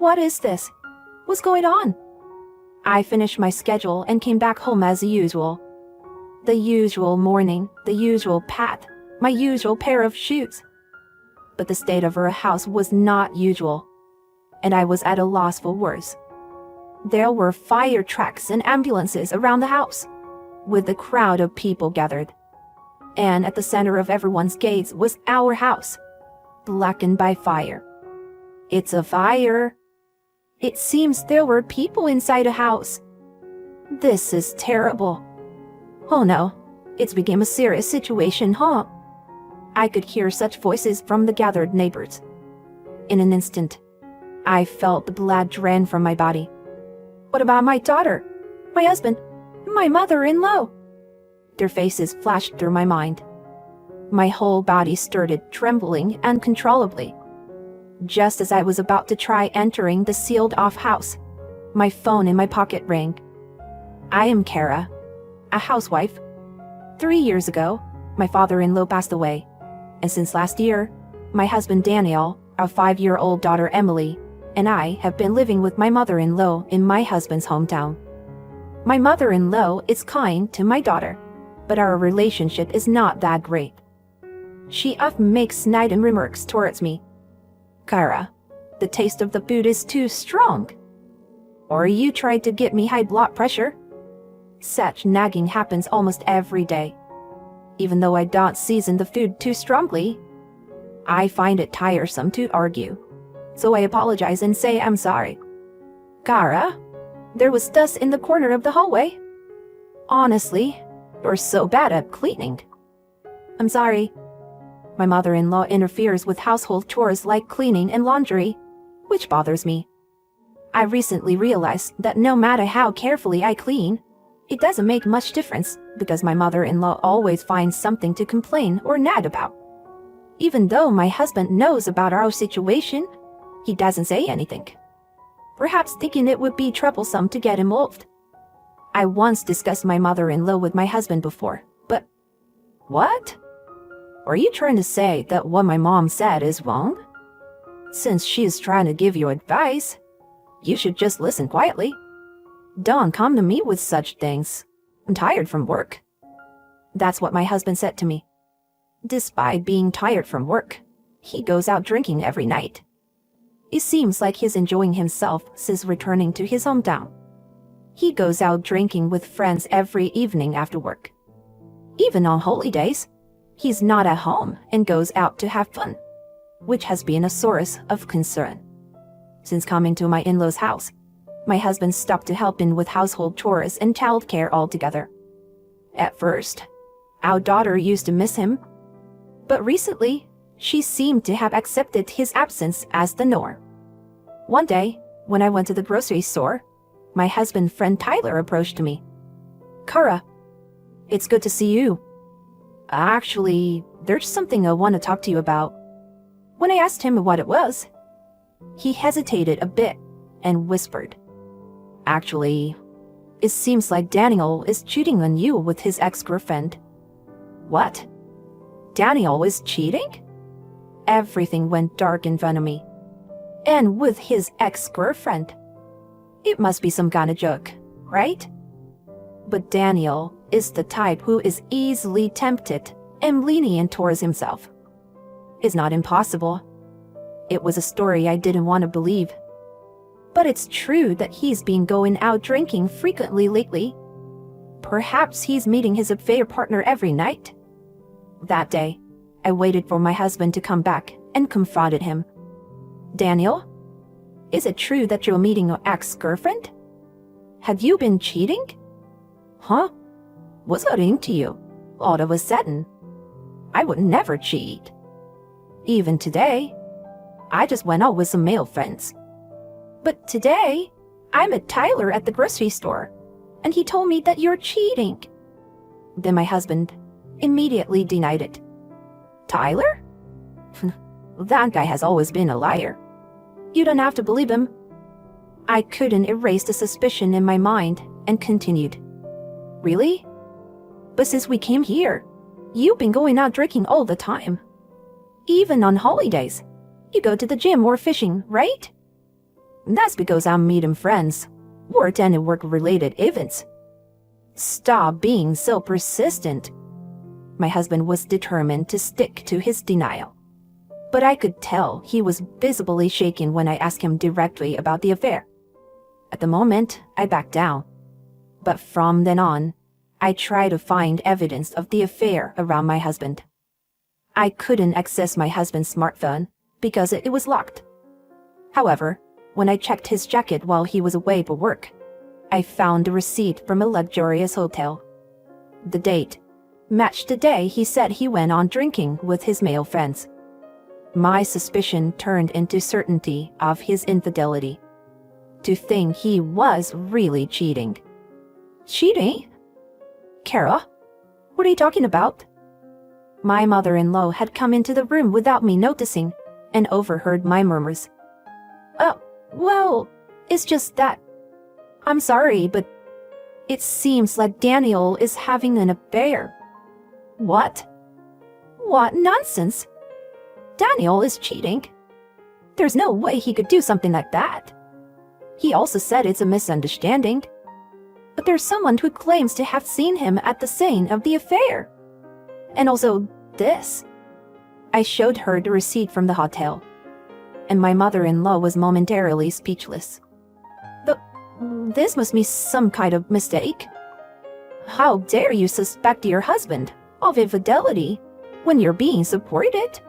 What is this? What's going on? I finished my schedule and came back home as usual. The usual morning, the usual path, my usual pair of shoes. But the state of our house was not usual, and I was at a loss for words. There were fire trucks and ambulances around the house, with a crowd of people gathered. And at the center of everyone's gaze was our house, blackened by fire. It's a fire. It seems there were people inside a house. This is terrible. Oh no, it's become a serious situation, huh? I could hear such voices from the gathered neighbors. In an instant, I felt the blood drain from my body. What about my daughter, my husband, my mother-in-law? Their faces flashed through my mind. My whole body started trembling uncontrollably. Just as I was about to try entering the sealed-off house, my phone in my pocket rang. I am Kara, a housewife. 3 years ago, my father-in-law passed away, and since last year, my husband Daniel, our 5-year-old daughter Emily, and I have been living with my mother-in-law in my husband's hometown. My mother-in-law is kind to my daughter, but our relationship is not that great. She often makes snide remarks towards me. Kara, the taste of the food is too strong. Or you tried to get me high blood pressure. Such nagging happens almost every day. Even though I don't season the food too strongly, I find it tiresome to argue. So I apologize and say I'm sorry. Kara, there was dust in the corner of the hallway. Honestly, you're so bad at cleaning. I'm sorry. My mother-in-law interferes with household chores like cleaning and laundry, which bothers me. I recently realized that no matter how carefully I clean, it doesn't make much difference because my mother-in-law always finds something to complain or nag about. Even though my husband knows about our situation, he doesn't say anything, perhaps thinking it would be troublesome to get involved. I once discussed my mother-in-law with my husband before, but what? Are you trying to say that what my mom said is wrong? Since she is trying to give you advice, you should just listen quietly. Don't come to me with such things. I'm tired from work. That's what my husband said to me. Despite being tired from work, he goes out drinking every night. It seems like he's enjoying himself since returning to his hometown. He goes out drinking with friends every evening after work. Even on holidays, he's not at home and goes out to have fun, which has been a source of concern. Since coming to my in-laws' house, my husband stopped to help in with household chores and childcare altogether. At first, our daughter used to miss him, but recently, she seemed to have accepted his absence as the norm. One day, when I went to the grocery store, my husband's friend Tyler approached me. Kara, it's good to see you. Actually, there's something I want to talk to you about. When I asked him what it was, he hesitated a bit and whispered, Actually, it seems like Daniel is cheating on you with his ex-girlfriend. What? Daniel is cheating? Everything went dark in front of me. And with his ex-girlfriend. It must be some kind of joke, right? But Daniel is the type who is easily tempted and lenient towards himself. It's not impossible. It was a story I didn't want to believe. But it's true that he's been going out drinking frequently lately. Perhaps he's meeting his affair partner every night. That day, I waited for my husband to come back and confronted him. Daniel, is it true that you're meeting your ex-girlfriend? Have you been cheating? Huh? What's that into you? All of a sudden. I would never cheat. Even today, I just went out with some male friends. But today, I met Tyler at the grocery store, and he told me that you're cheating. Then my husband immediately denied it. Tyler? That guy has always been a liar. You don't have to believe him. I couldn't erase the suspicion in my mind and continued. Really? But since we came here, you've been going out drinking all the time. Even on holidays, you go to the gym or fishing, right? That's because I'm meeting friends or attending work-related events. Stop being so persistent. My husband was determined to stick to his denial. But I could tell he was visibly shaken when I asked him directly about the affair. At the moment, I backed down. But from then on, I tried to find evidence of the affair around my husband. I couldn't access my husband's smartphone because it was locked. However, when I checked his jacket while he was away for work, I found a receipt from a luxurious hotel. The date matched the day he said he went on drinking with his male friends. My suspicion turned into certainty of his infidelity. To think he was really cheating. Cheating? Kara, what are you talking about? My mother-in-law had come into the room without me noticing and overheard my murmurs. Oh, well, it's just that. I'm sorry, but it seems like Daniel is having an affair. What? What nonsense? Daniel is cheating. There's no way he could do something like that. He also said it's a misunderstanding. But there's someone who claims to have seen him at the scene of the affair. And also this. I showed her the receipt from the hotel, and my mother-in-law was momentarily speechless. But this must be some kind of mistake. How dare you suspect your husband of infidelity when you're being supported?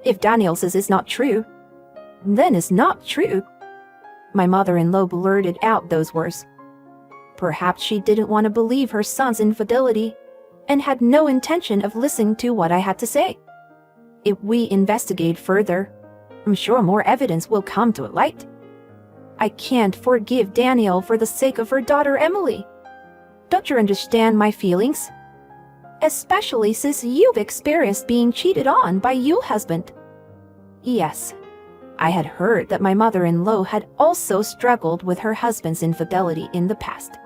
If Daniel says it's not true, then it's not true. My mother-in-law blurted out those words. Perhaps she didn't want to believe her son's infidelity and had no intention of listening to what I had to say. If we investigate further, I'm sure more evidence will come to light. I can't forgive Daniel for the sake of her daughter Emily. Don't you understand my feelings? Especially since you've experienced being cheated on by your husband. Yes, I had heard that my mother-in-law had also struggled with her husband's infidelity in the past.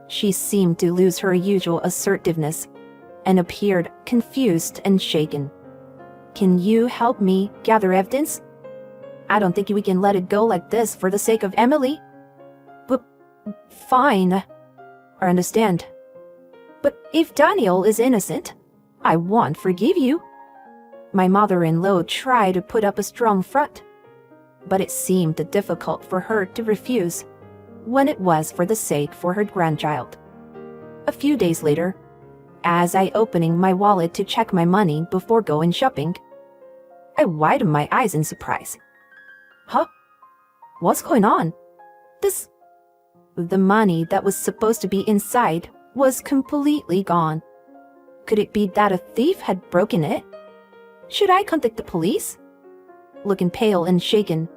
She seemed to lose her usual assertiveness and appeared confused and shaken. Can you help me gather evidence? I don't think we can let it go like this for the sake of Emily. But fine, I understand. But if Daniel is innocent, I won't forgive you. My mother-in-law tried to put up a strong front, but it seemed difficult for her to refuse when it was for the sake for her grandchild. A few days later, as I opening my wallet to check my money before going shopping, I widened my eyes in surprise. Huh? What's going on? The money that was supposed to be inside was completely gone. Could it be that a thief had broken it? Should I contact the police? Looking pale and shaken,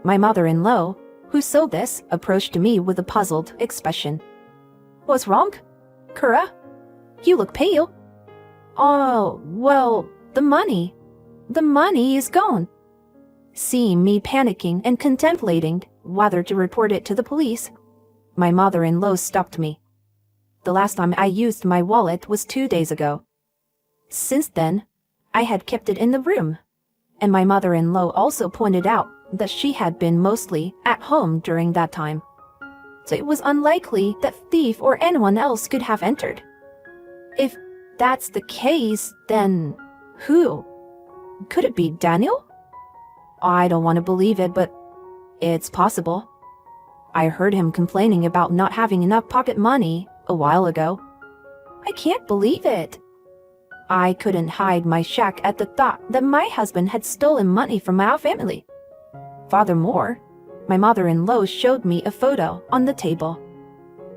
my mother-in-law, who saw this, approached me with a puzzled expression. What's wrong? Kara? You look pale. Oh, well, the money. The money is gone. Seeing me panicking and contemplating whether to report it to the police, my mother-in-law stopped me. The last time I used my wallet was 2 days ago. Since then, I had kept it in the room, and my mother-in-law also pointed out that she had been mostly at home during that time. So it was unlikely that thief or anyone else could have entered. If that's the case, then who? Could it be Daniel? I don't want to believe it, but it's possible. I heard him complaining about not having enough pocket money a while ago. I can't believe it. I couldn't hide my shock at the thought that my husband had stolen money from our family. Furthermore, my mother-in-law showed me a photo on the table,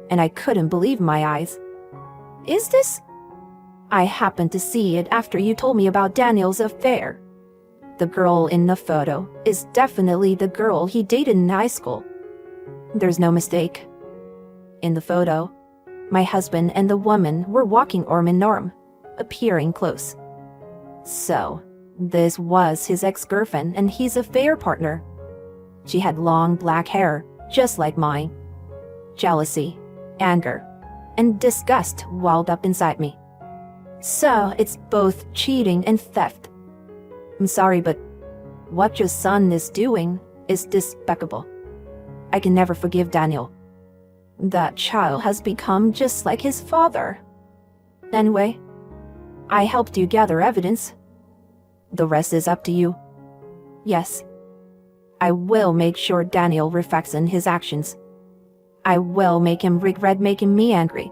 and I couldn't believe my eyes. Is this? I happened to see it after you told me about Daniel's affair. The girl in the photo is definitely the girl he dated in high school. There's no mistake. In the photo, my husband and the woman were walking arm in arm, appearing close. So, this was his ex-girlfriend and his affair partner. She had long black hair, just like mine. Jealousy, anger, and disgust welled up inside me. So, it's both cheating and theft. I'm sorry, but what your son is doing is despicable. I can never forgive Daniel. That child has become just like his father. Anyway, I helped you gather evidence. The rest is up to you. Yes, I will make sure Daniel reflects on his actions. I will make him regret making me angry.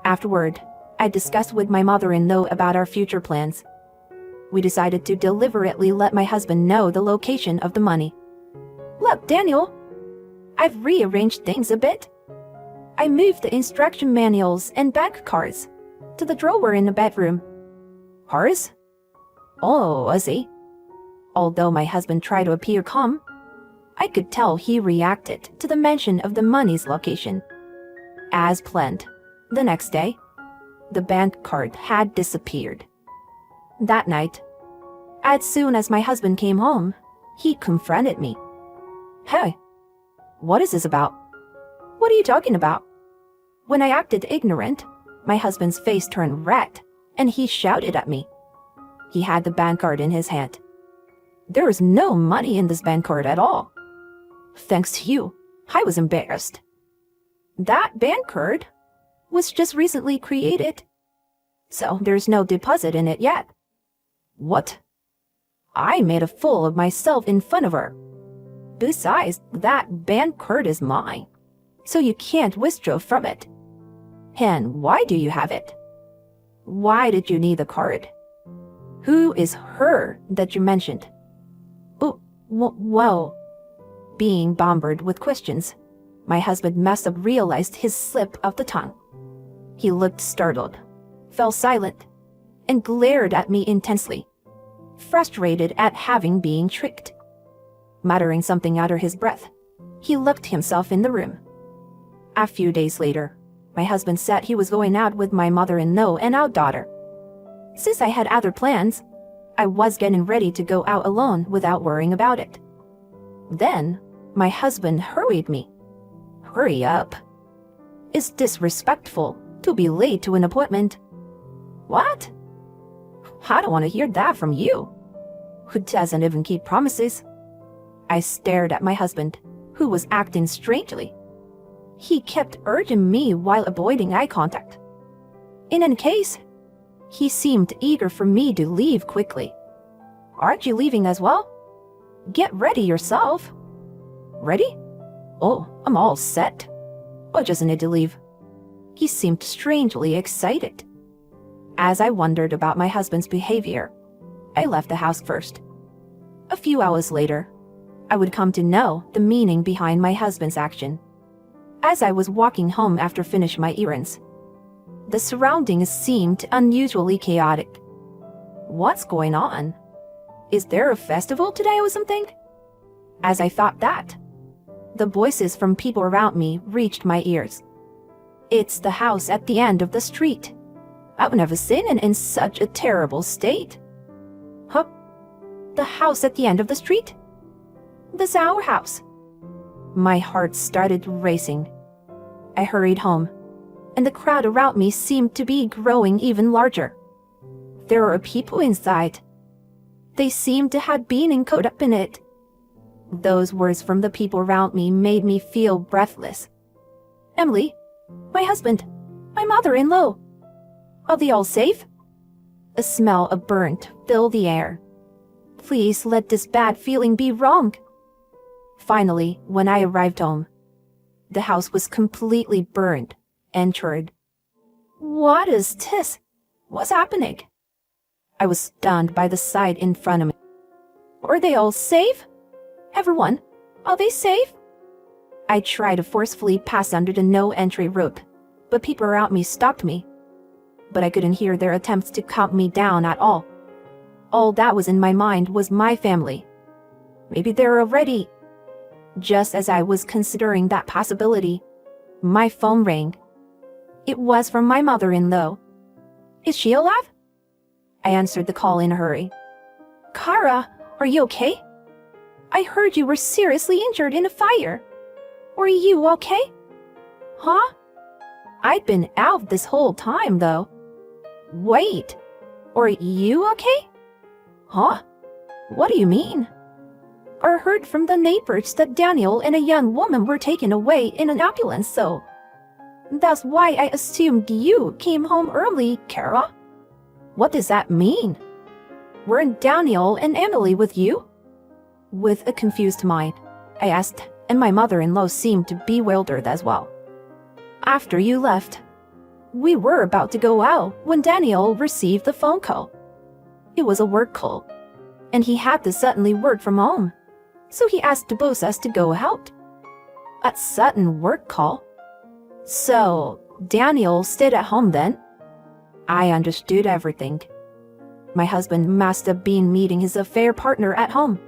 Afterward, I discussed with my mother-in-law about our future plans. We decided to deliberately let my husband know the location of the money. Look, Daniel, I've rearranged things a bit. I moved the instruction manuals and bank cards to the drawer in the bedroom. Hers? Oh, I see. Although my husband tried to appear calm, I could tell he reacted to the mention of the money's location. As planned, the next day, the bank card had disappeared. That night, as soon as my husband came home, he confronted me. Hey, what is this about? What are you talking about? When I acted ignorant, my husband's face turned red, and he shouted at me. He had the bank card in his hand. There is no money in this bank card at all. Thanks to you, I was embarrassed. That bank card was just recently created, so there's no deposit in it yet. What? I made a fool of myself in front of her. Besides, that bank card is mine, so you can't withdraw from it. And why do you have it? Why did you need the card? Who is her that you mentioned? Oh, well, being bombarded with questions, my husband must have realized his slip of the tongue. He looked startled, fell silent, and glared at me intensely, frustrated at having been tricked. Muttering something under his breath, he locked himself in the room. A few days later, my husband said he was going out with my mother-in-law and our daughter. Since I had other plans, I was getting ready to go out alone without worrying about it. Then, my husband hurried me. Hurry up. It's disrespectful to be late to an appointment. What? I don't want to hear that from you, who doesn't even keep promises. I stared at my husband, who was acting strangely. He kept urging me while avoiding eye contact. In any case, he seemed eager for me to leave quickly. Aren't you leaving as well? Get ready yourself. Ready? Oh, I'm all set. I just need to leave. He seemed strangely excited. As I wondered about my husband's behavior, I left the house first. A few hours later, I would come to know the meaning behind my husband's action. As I was walking home after finishing my errands, the surroundings seemed unusually chaotic. What's going on? Is there a festival today or something? As I thought that, the voices from people around me reached my ears. It's the house at the end of the street. I've never seen it in such a terrible state. Huh? The house at the end of the street? That's our house. My heart started racing. I hurried home, and the crowd around me seemed to be growing even larger. There were people inside. They seemed to have been caught up in it. Those words from the people around me made me feel breathless. Emily, my husband, my mother-in-law, are they all safe? A smell of burnt filled the air. Please let this bad feeling be wrong. Finally, when I arrived home, the house was completely burned and charred. What is this? What's happening? I was stunned by the sight in front of me. Are they all safe? Everyone, are they safe? I tried to forcefully pass under the no-entry rope, but people around me stopped me. But I couldn't hear their attempts to calm me down at all. All that was in my mind was my family. Maybe they're already... Just as I was considering that possibility, my phone rang. It was from my mother-in-law. Is she alive? I answered the call in a hurry. Kara, are you okay? I heard you were seriously injured in a fire. Are you okay? Huh? I'd been out this whole time, though. Wait, are you okay? Huh? What do you mean? I heard from the neighbors that Daniel and a young woman were taken away in an ambulance, so that's why I assumed you came home early, Kara. What does that mean? Weren't Daniel and Emily with you? With a confused mind, I asked, and my mother-in-law seemed to be bewildered as well. After you left, we were about to go out when Daniel received the phone call. It was a work call, and he had to suddenly work from home, so he asked both us to go out. A sudden work call? So, Daniel stayed at home then? I understood everything. My husband must have been meeting his affair partner at home.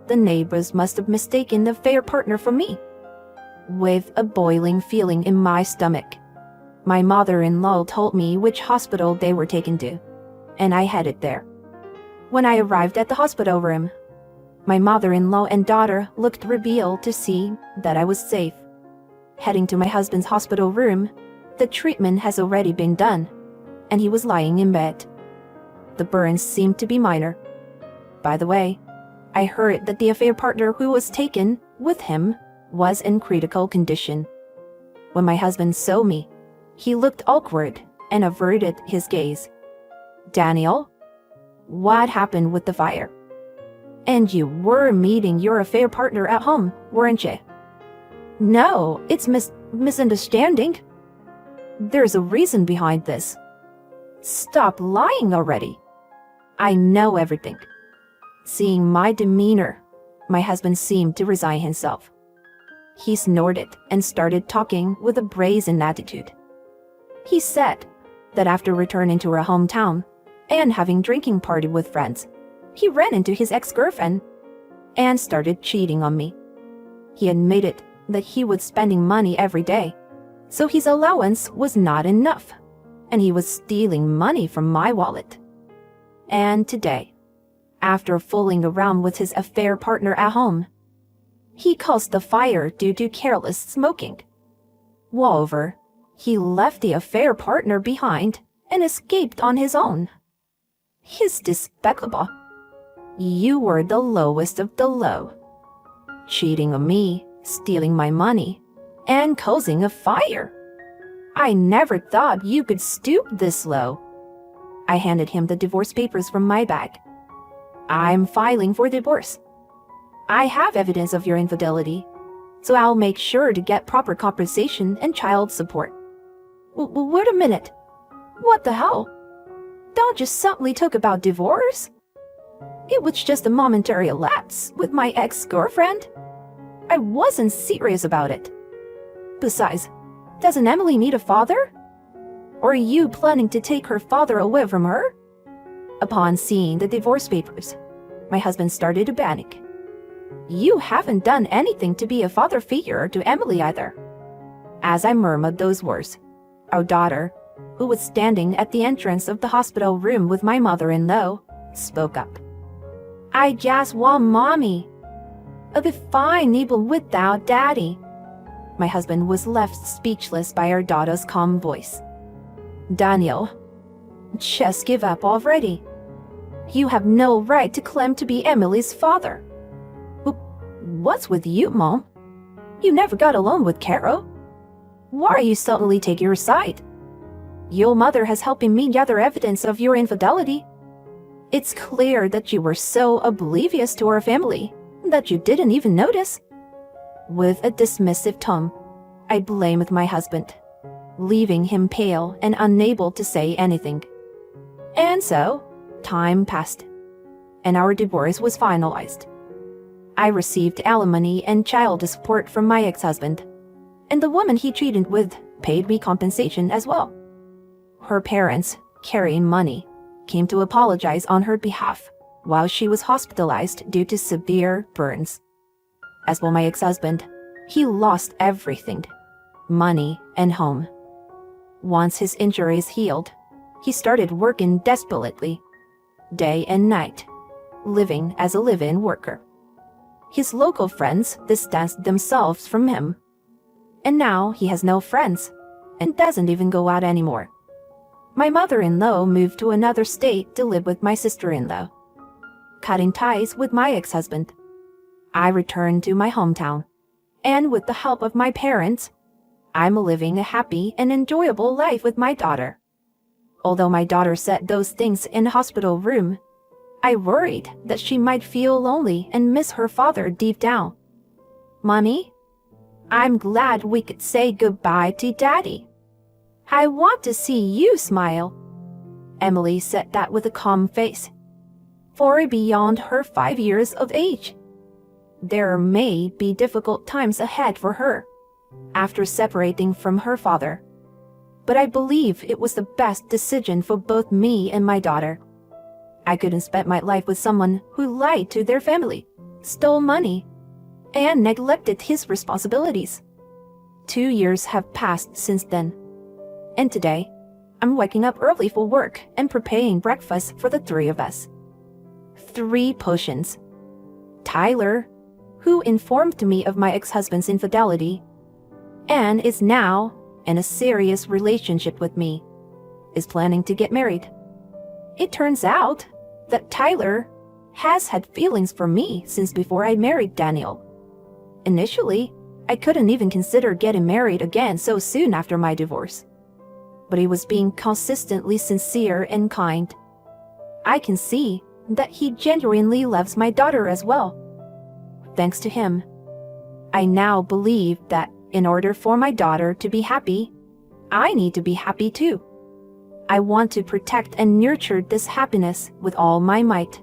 The neighbors must have mistaken the affair partner for me. With a boiling feeling in my stomach, my mother-in-law told me which hospital they were taken to, and I headed there. When I arrived at the hospital room, my mother-in-law and daughter looked revealed to see that I was safe. Heading to my husband's hospital room, the treatment has already been done, and he was lying in bed. The burns seemed to be minor. By the way, I heard that the affair partner who was taken with him was in critical condition. When my husband saw me, he looked awkward and averted his gaze. Daniel, what happened with the fire? And you were meeting your affair partner at home, weren't you? No, it's misunderstanding. There's a reason behind this. Stop lying already. I know everything. Seeing my demeanor, my husband seemed to resign himself. He snorted and started talking with a brazen attitude. He said that after returning to our hometown and having drinking party with friends, he ran into his ex-girlfriend and started cheating on me. He admitted that he was spending money every day, so his allowance was not enough, and he was stealing money from my wallet. And today, after fooling around with his affair partner at home, he caused the fire due to careless smoking. Moreover, he left the affair partner behind and escaped on his own. He's despicable. You were the lowest of the low. Cheating on me, stealing my money, and causing a fire. I never thought you could stoop this low. I handed him the divorce papers from my bag. I'm filing for divorce. I have evidence of your infidelity, so I'll make sure to get proper compensation and child support. Wait a minute. What the hell? Don't you suddenly talk about divorce? It was just a momentary lapse with my ex-girlfriend. I wasn't serious about it. Besides, doesn't Emily need a father? Or are you planning to take her father away from her? Upon seeing the divorce papers, my husband started to panic. You haven't done anything to be a father figure to Emily either. As I murmured those words, our daughter, who was standing at the entrance of the hospital room with my mother-in-law, spoke up. I just want mommy. I'll be fine even without daddy. My husband was left speechless by our daughter's calm voice. Daniel, just give up already. You have no right to claim to be Emily's father. What's with you, Mom? You never got along with Carol. Why are you suddenly taking her side? Your mother has helped me gather evidence of your infidelity. It's clear that you were so oblivious to our family that you didn't even notice. With a dismissive tone, I blamed my husband, leaving him pale and unable to say anything. And so, time passed, and our divorce was finalized. I received alimony and child support from my ex-husband, and the woman he cheated with paid me compensation as well. Her parents, carrying money, came to apologize on her behalf while she was hospitalized due to severe burns. As for my ex-husband, he lost everything, money and home. Once his injuries healed, he started working desperately, day and night, living as a live-in worker. His local friends distanced themselves from him, and now he has no friends and doesn't even go out anymore. My mother-in-law moved to another state to live with my sister-in-law, cutting ties with my ex-husband. I returned to my hometown, and with the help of my parents, I'm living a happy and enjoyable life with my daughter. Although my daughter said those things in the hospital room, I worried that she might feel lonely and miss her father deep down. Mommy, I'm glad we could say goodbye to Daddy. I want to see you smile. Emily said that with a calm face. For beyond her 5 years of age, there may be difficult times ahead for her after separating from her father. But I believe it was the best decision for both me and my daughter. I couldn't spend my life with someone who lied to their family, stole money, and neglected his responsibilities. 2 years have passed since then. And today, I'm waking up early for work and preparing breakfast for the 3 of us. 3 potions. Tyler, who informed me of my ex-husband's infidelity, and is now in a serious relationship with me, is planning to get married. It turns out that Tyler has had feelings for me since before I married Daniel. Initially, I couldn't even consider getting married again so soon after my divorce. But he was being consistently sincere and kind. I can see that he genuinely loves my daughter as well. Thanks to him, I now believe that in order for my daughter to be happy, I need to be happy too. I want to protect and nurture this happiness with all my might.